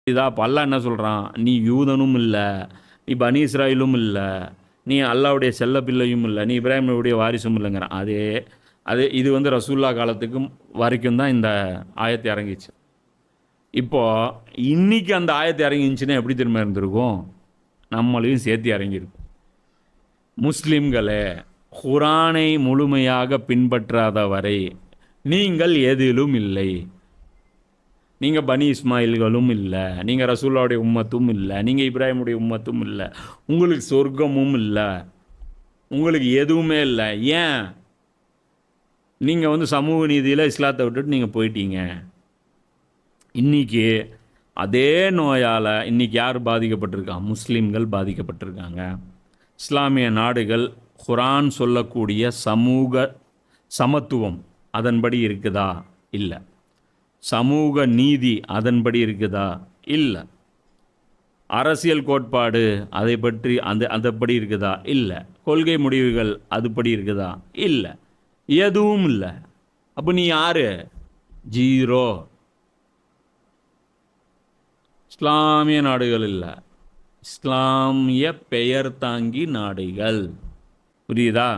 அப்ப அல்லாஹ் என்ன சொல்றான்? நீ யூதனும் இல்ல, நீ பனி இஸ்ராயீலும் இல்ல, நீ அல்லாஹ்வுடைய செல்ல பிள்ளையும் இல்ல, நீ இப்ராஹிமுடைய வாரிசும் இல்லங்கிறான். அது இது வந்து ரசூலுல்லாஹ் காலத்துக்கும் வரைக்கும் தான் இந்த ஆயத்து இறங்கிச்சு. இப்போ இன்னைக்கு அந்த ஆயத்து இறங்கிருந்துச்சுன்னா எப்படி தெரியுமா இருந்திருக்கும்? நம்மளையும் சேர்த்து இறங்கியிருக்கும். முஸ்லிம்களே, குர்ஆனை முழுமையாக பின்பற்றாத வரை நீங்கள் எதிலும் இல்லை. நீங்க பனி இஸ்மாயில்களும் இல்ல, நீங்க ரசூலுல்லாஹ்வுடைய உம்மத்தும் இல்ல, நீங்க இப்ராஹிமுடைய உம்மத்தும் இல்ல, உங்களுக்கு சொர்க்கமும் இல்ல, உங்களுக்கு எதுவுமே இல்ல. ஏன்? நீங்க வந்து சமூக நீதியில இஸ்லாத்த விட்டுட்டு நீங்க போயிட்டீங்க. இன்னைக்கு அதே நோயால இன்னைக்கு யார் பாதிக்கப்பட்டிருக்கா? முஸ்லிம்கள் பாதிக்கப்பட்டிருக்காங்க. இஸ்லாமிய நாடுகள் குர்ஆன் சொல்லக்கூடிய சமூக சமத்துவம் அதன்படி இருக்குதா? இல்ல. சமூக நீதி அதன்படி இருக்குதா? இல்ல. அரசியல் கோட்பாடு அதை பற்றி அதன்படி இருக்குதா? இல்ல. கொள்கை முடிவுகள் அதுபடி இருக்குதா? இல்ல. எதுவும் இல்ல. அப்ப நீ யாரு? 0. இஸ்லாமிய நாடுகள் இல்ல. இஸ்லாமிய பெயர் தாங்கி நாடுகள். புரியுதா?